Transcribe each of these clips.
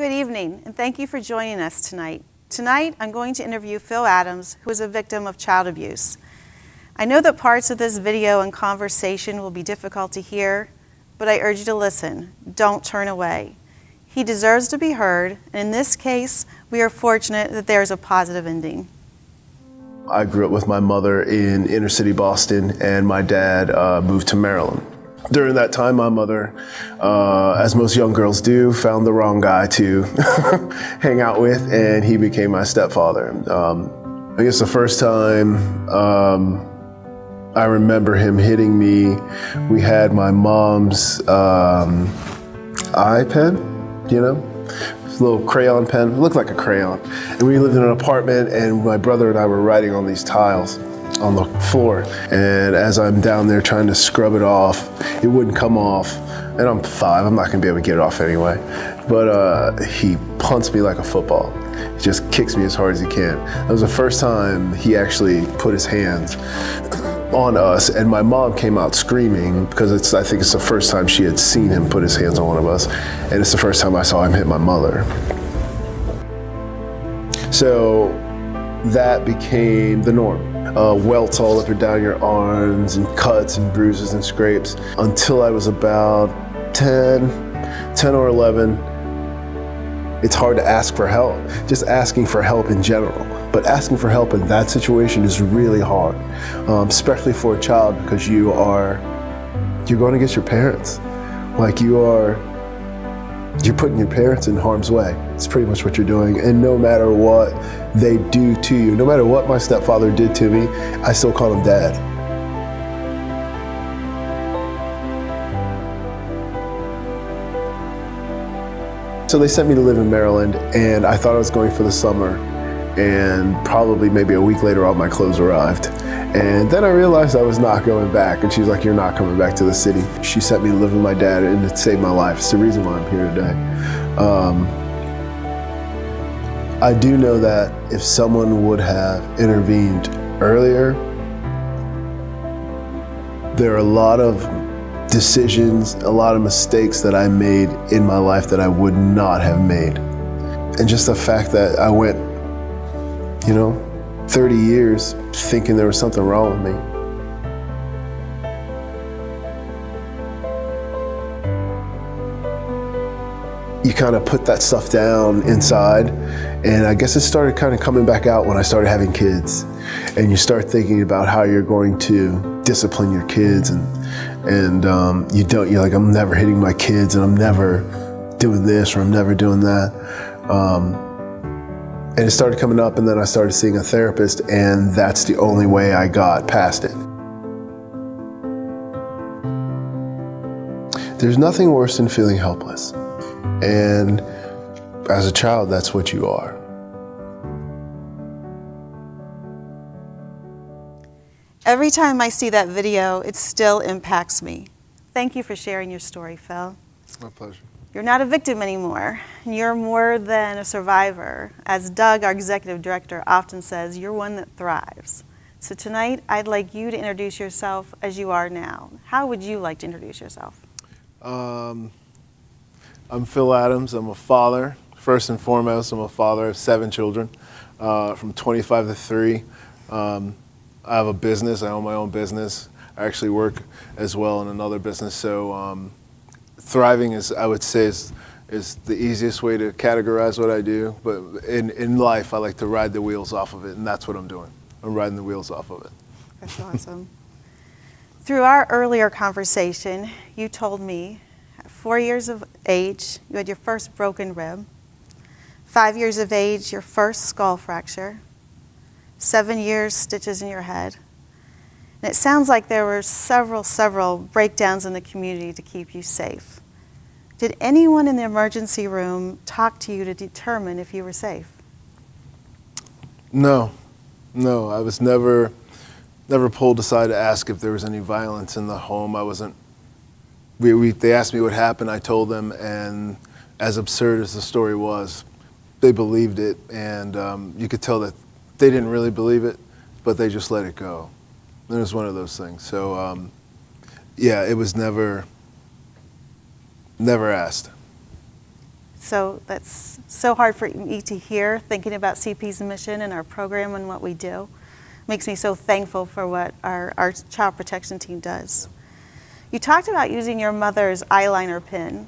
Good evening, and thank you for joining us tonight. Tonight, I'm going to interview Phil Adams, who is a victim of child abuse. I know that parts of this video and conversation will be difficult to hear, but I urge you to listen. Don't turn away. He deserves to be heard, and in this case, we are fortunate that there is a positive ending. I grew up with my mother in inner city Boston, and my dad moved to Maryland. During that time, my mother, as most young girls do, found the wrong guy to hang out with, and he became my stepfather. I guess the first time I remember him hitting me, we had my mom's iPen, you know? This little crayon pen, it looked like a crayon. And we lived in an apartment, and my brother and I were writing on these tiles on the floor. And as I'm down there trying to scrub it off, it wouldn't come off. And I'm 5, I'm not gonna be able to get it off anyway. But he punts me like a football. He just kicks me as hard as he can. That was the first time he actually put his hands on us, and my mom came out screaming because I think it's the first time she had seen him put his hands on one of us, and it's the first time I saw him hit my mother. So that became the norm. Welts all up and down your arms, and cuts and bruises and scrapes, until I was about 10 or 11. It's hard to ask for help, just asking for help in general. But asking for help in that situation is really hard, especially for a child, because you're going against your parents. Like you're putting your parents in harm's way. It's pretty much what you're doing. And no matter what they do to you, no matter what my stepfather did to me, I still call him Dad. So they sent me to live in Maryland, and I thought I was going for the summer, and probably maybe a week later all my clothes arrived. And then I realized I was not going back, and she's like, "You're not coming back to the city." She sent me to live with my dad, and it saved my life. It's the reason why I'm here today. I do know that if someone would have intervened earlier, there are a lot of decisions, a lot of mistakes that I made in my life that I would not have made. And just the fact that I went, 30 years thinking there was something wrong with me. You kind of put that stuff down inside, and I guess it started kind of coming back out when I started having kids. And you start thinking about how you're going to discipline your kids, and you're like, I'm never hitting my kids, and I'm never doing this, or I'm never doing that. And it started coming up, and then I started seeing a therapist, and that's the only way I got past it. There's nothing worse than feeling helpless. And as a child, that's what you are. Every time I see that video, it still impacts me. Thank you for sharing your story, Phil. It's my pleasure. You're not a victim anymore. You're more than a survivor. As Doug, our executive director, often says, you're one that thrives. So tonight, I'd like you to introduce yourself as you are now. How would you like to introduce yourself? I'm Phil Adams. I'm a father. First and foremost, I'm a father of 7 children, from 25 to 3. I have a business. I own my own business. I actually work as well in another business. So thriving is, I would say, is the easiest way to categorize what I do. But in life, I like to ride the wheels off of it, and that's what I'm doing. I'm riding the wheels off of it. That's awesome. Through our earlier conversation, you told me at 4 years of age, you had your first broken rib. 5 years of age, your first skull fracture. 7 years, stitches in your head. And it sounds like there were several breakdowns in the community to keep you safe. Did anyone in the emergency room talk to you to determine if you were safe? No, I was never pulled aside to ask if there was any violence in the home. I wasn't. They asked me what happened. I told them, and as absurd as the story was, they believed it, and you could tell that they didn't really believe it, but they just let it go. It was one of those things. So, yeah, it was never asked. So that's so hard for me to hear, thinking about CP's mission and our program and what we do. Makes me so thankful for what our child protection team does. You talked about using your mother's eyeliner pen.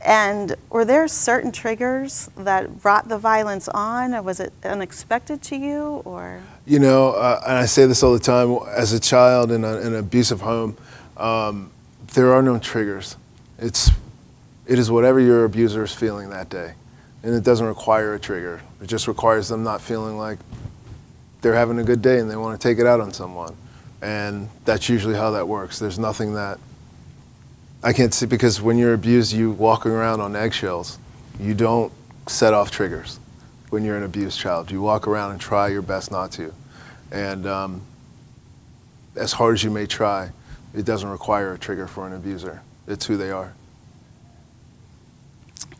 And were there certain triggers that brought the violence on, or was it unexpected to you, or? You know, and I say this all the time, as a child in an abusive home, there are no triggers. It is whatever your abuser is feeling that day. And it doesn't require a trigger. It just requires them not feeling like they're having a good day and they want to take it out on someone. And that's usually how that works. There's nothing that I can't see, because when you're abused, you walk around on eggshells. You don't set off triggers when you're an abused child. You walk around and try your best not to. And as hard as you may try, it doesn't require a trigger for an abuser. It's who they are.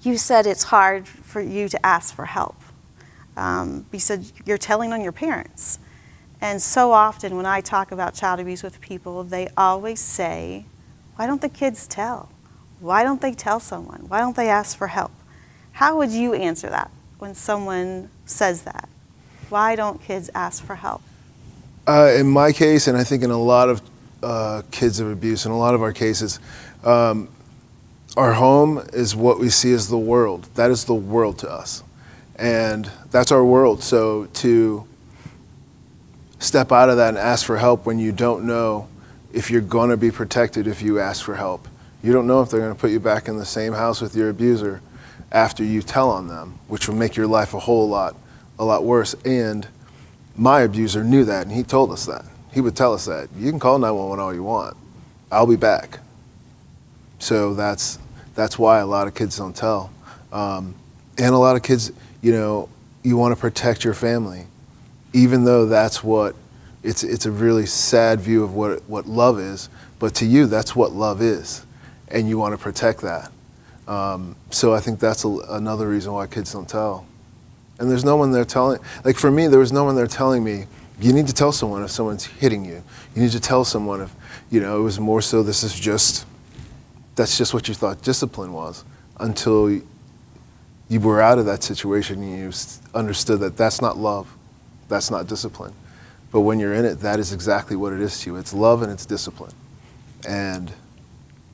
You said it's hard for you to ask for help. You said you're telling on your parents. And so often when I talk about child abuse with people, they always say, why don't the kids tell? Why don't they tell someone? Why don't they ask for help? How would you answer that when someone says that? Why don't kids ask for help? In my case, and I think in a lot of kids of abuse, in a lot of our cases, our home is what we see as the world. That is the world to us. And that's our world. So to step out of that and ask for help when you don't know if you're going to be protected if you ask for help. You don't know if they're going to put you back in the same house with your abuser after you tell on them, which will make your life a lot worse. And my abuser knew that, and he told us that. He would tell us that. You can call 911 all you want. I'll be back. So that's why a lot of kids don't tell. And a lot of kids, you know, you want to protect your family, even though that's what it's a really sad view of what love is, but to you, that's what love is, and you want to protect that. So I think that's another reason why kids don't tell. And there's no one there telling, like for me, there was no one there telling me, you need to tell someone if someone's hitting you. You need to tell someone if, you know, it was more so that's just what you thought discipline was, until you were out of that situation and you understood that that's not love, that's not discipline. But when you're in it, that is exactly what it is to you. It's love and it's discipline. And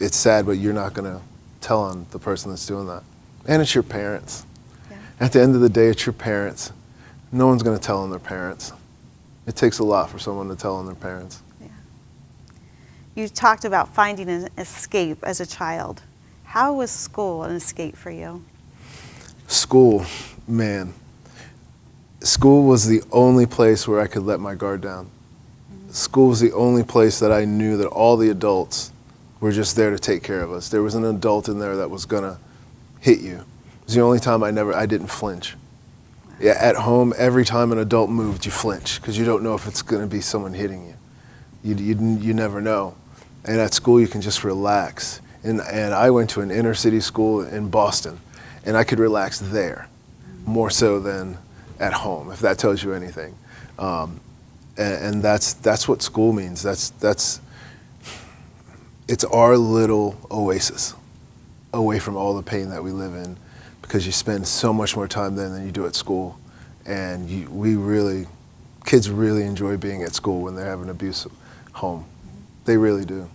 it's sad, but you're not going to tell on the person that's doing that. And it's your parents. Yeah. At the end of the day, it's your parents. No one's going to tell on their parents. It takes a lot for someone to tell on their parents. Yeah. You talked about finding an escape as a child. How was school an escape for you? School, man. School was the only place where I could let my guard down. School was the only place that I knew that all the adults were just there to take care of us. There was an adult in there that was gonna hit you. It was the only time I didn't flinch. Yeah, at home, every time an adult moved, you flinch, because you don't know if it's gonna be someone hitting you. You never know. And at school, you can just relax. And I went to an inner city school in Boston, and I could relax there more so than at home, if that tells you anything. And that's what school means. It's our little oasis away from all the pain that we live in, because you spend so much more time there than you do at school. And kids really enjoy being at school when they have an abusive home. They really do.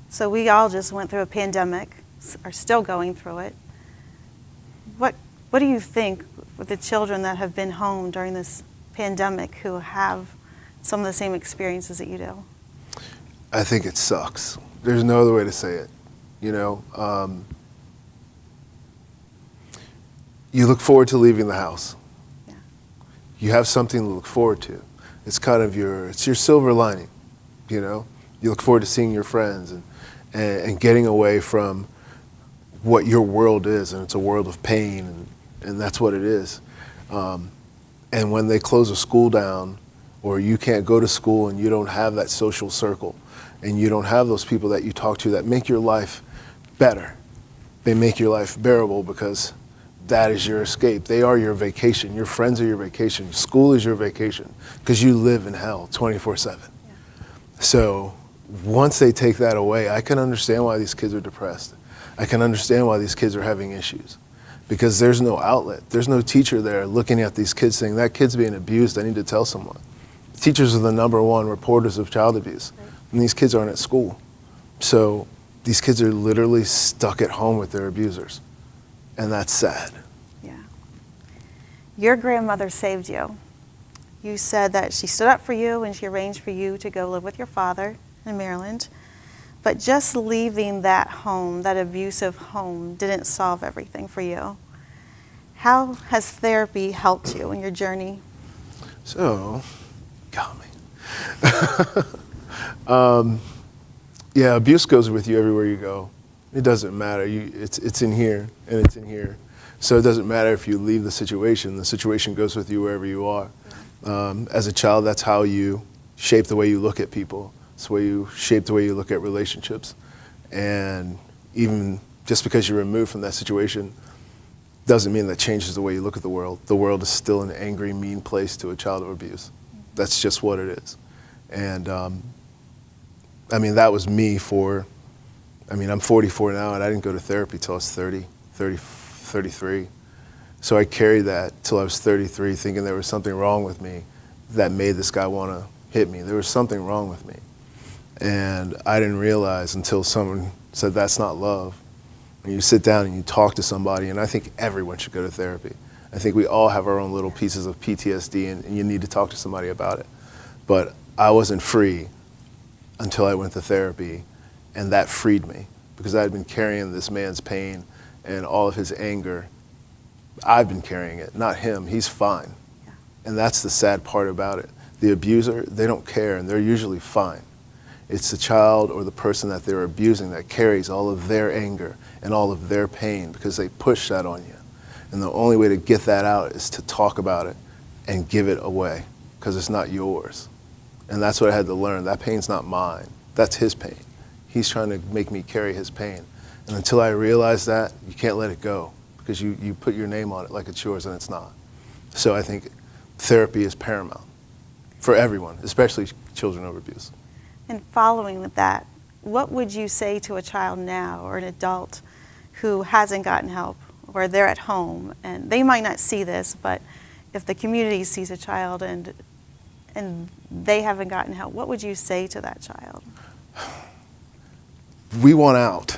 So we all just went through a pandemic, are still going through it. What do you think with the children that have been home during this pandemic who have some of the same experiences that you do? I think it sucks. There's no other way to say it. You know, you look forward to leaving the house. Yeah. You have something to look forward to. It's kind of your silver lining, you know? You look forward to seeing your friends and getting away from what your world is, and it's a world of pain, and that's what it is. And when they close a school down, or you can't go to school and you don't have that social circle, and you don't have those people that you talk to that make your life better, they make your life bearable, because that is your escape. They are your vacation. Your friends are your vacation. School is your vacation, because you live in hell 24/7. Yeah. So once they take that away, I can understand why these kids are depressed. I can understand why these kids are having issues, because there's no outlet. There's no teacher there looking at these kids saying, that kid's being abused, I need to tell someone. Teachers are the number one reporters of child abuse, and these kids aren't at school. So these kids are literally stuck at home with their abusers, and that's sad. Yeah. Your grandmother saved you. You said that she stood up for you and she arranged for you to go live with your father in Maryland. But just leaving that home, that abusive home, didn't solve everything for you. How has therapy helped you in your journey? So, got me. Yeah, abuse goes with you everywhere you go. It doesn't matter. It's in here and it's in here. So it doesn't matter if you leave the situation goes with you wherever you are. As a child, that's how you shape the way you look at people. It's the way you shape the way you look at relationships. And even just because you're removed from that situation doesn't mean that changes the way you look at the world. The world is still an angry, mean place to a child of abuse. That's just what it is. And I mean, that was me I'm 44 now, and I didn't go to therapy till I was 33. So I carried that till I was 33, thinking there was something wrong with me that made this guy want to hit me. There was something wrong with me. And I didn't realize until someone said, that's not love. When you sit down and you talk to somebody, and I think everyone should go to therapy. I think we all have our own little pieces of PTSD, and you need to talk to somebody about it. But I wasn't free until I went to therapy, and that freed me because I had been carrying this man's pain and all of his anger. I've been carrying it, not him. He's fine. Yeah. And that's the sad part about it. The abuser, they don't care, and they're usually fine. It's the child or the person that they're abusing that carries all of their anger and all of their pain because they push that on you. And the only way to get that out is to talk about it and give it away because it's not yours. And that's what I had to learn. That pain's not mine. That's his pain. He's trying to make me carry his pain. And until I realized that, you can't let it go because you put your name on it like it's yours and it's not. So I think therapy is paramount for everyone, especially children of abuse. And following with that, what would you say to a child now or an adult who hasn't gotten help or they're at home and they might not see this, but if the community sees a child and they haven't gotten help, what would you say to that child? We want out.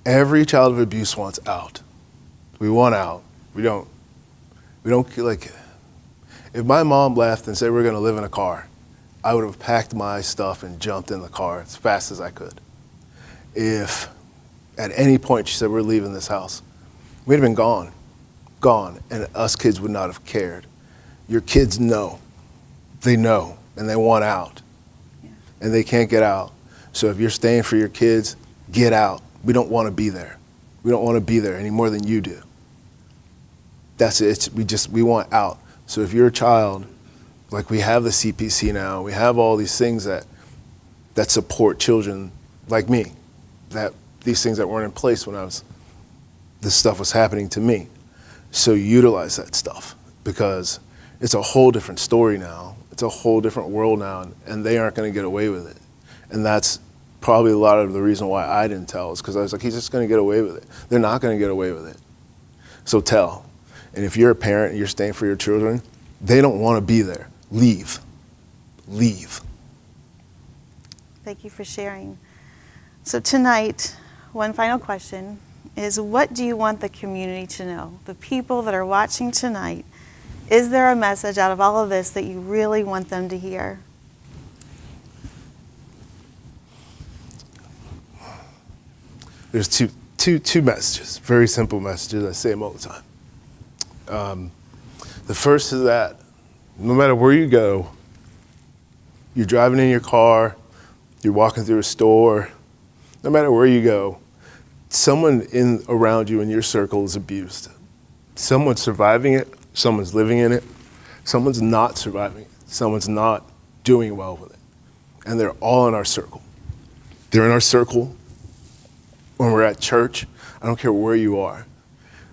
Every child of abuse wants out. We want out. We don't like, if my mom left and said we're gonna live in a car, I would have packed my stuff and jumped in the car as fast as I could. If at any point she said we're leaving this house, we'd have been gone, and us kids would not have cared. Your kids know, and they want out, and they can't get out. So if you're staying for your kids, get out. We don't want to be there. We don't want to be there any more than you do. That's it. We want out. So if you're a child, like we have the CPC now, we have all these things that support children like me, that these things that weren't in place when this stuff was happening to me. So utilize that stuff because it's a whole different story now. It's a whole different world now, and they aren't going to get away with it. And that's probably a lot of the reason why I didn't tell is because I was like, he's just going to get away with it. They're not going to get away with it. So tell. And if you're a parent and you're staying for your children, they don't want to be there. Leave. Leave. Thank you for sharing. So tonight, one final question is, what do you want the community to know? The people that are watching tonight, is there a message out of all of this that you really want them to hear? There's two messages, very simple messages. I say them all the time. The first is that no matter where you go, you're driving in your car, you're walking through a store, no matter where you go, someone around you in your circle is abused. Someone's surviving it, someone's living in it, someone's not surviving it, someone's not doing well with it. And they're all in our circle. They're in our circle when we're at church. I don't care where you are.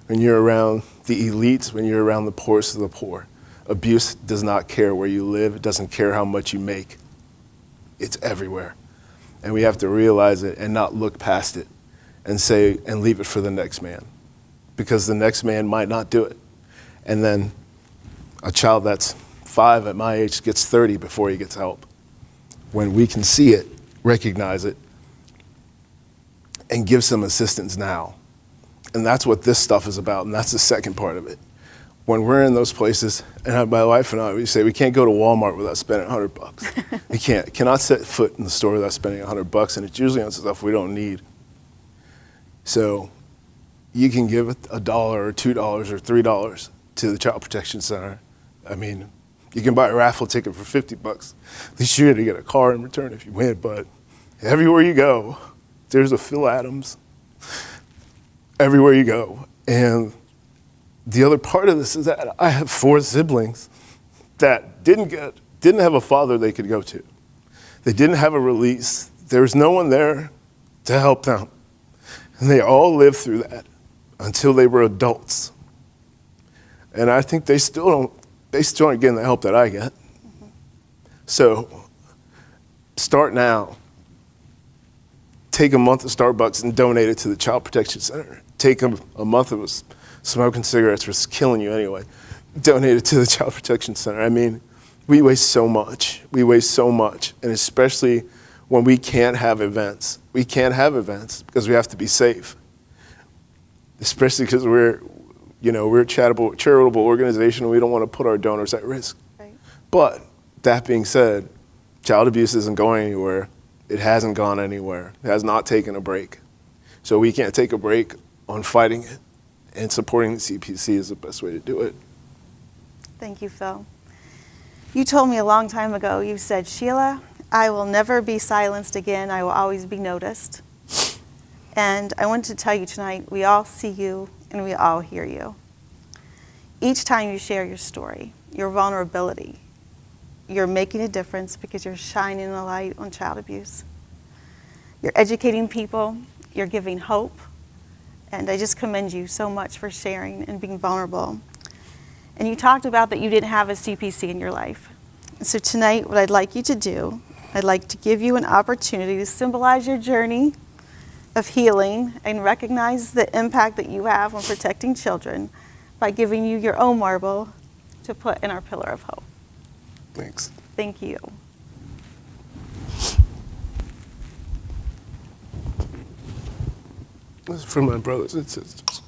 When you're around the elites, when you're around the poorest of the poor, abuse does not care where you live. It doesn't care how much you make. It's everywhere. And we have to realize it and not look past it and say, and leave it for the next man. because the next man might not do it. And then a child that's 5 at my age gets 30 before he gets help. When we can see it, recognize it, and give some assistance now. And that's what this stuff is about, and that's the second part of it. When we're in those places, and my wife and I, we say we can't go to Walmart without spending $100. We cannot set foot in the store without spending $100, and it's usually on stuff we don't need. So you can give $1 or $2 or $3 to the Child Protection Center. I mean, you can buy a raffle ticket for $50. At least you're gonna get a car in return if you win, but everywhere you go, there's a Phil Adams. Everywhere you go. And the other part of this is that I have 4 siblings that didn't have a father they could go to. They didn't have a release. There was no one there to help them. And they all lived through that until they were adults. And I think they still aren't getting the help that I get. So start now. Take a month of Starbucks and donate it to the Child Protection Center. Take a month of smoking cigarettes was killing you anyway. Donate it to the Child Protection Center. I mean, we waste so much. We waste so much. And especially when we can't have events. We can't have events because we have to be safe. Especially because we're a charitable organization and we don't want to put our donors at risk. Right. But that being said, child abuse isn't going anywhere. It hasn't gone anywhere. It has not taken a break. So we can't take a break on fighting it, and supporting the CPC is the best way to do it. Thank you, Phil. You told me a long time ago, you said, Sheila, I will never be silenced again. I will always be noticed. And I wanted to tell you tonight, we all see you and we all hear you. Each time you share your story, your vulnerability, you're making a difference because you're shining a light on child abuse. You're educating people, you're giving hope, and I just commend you so much for sharing and being vulnerable. And you talked about that you didn't have a CPC in your life. So tonight, what I'd like you to do, I'd like to give you an opportunity to symbolize your journey of healing and recognize the impact that you have on protecting children by giving you your own marble to put in our pillar of hope. Thanks. Thank you. This is for my brothers and sisters.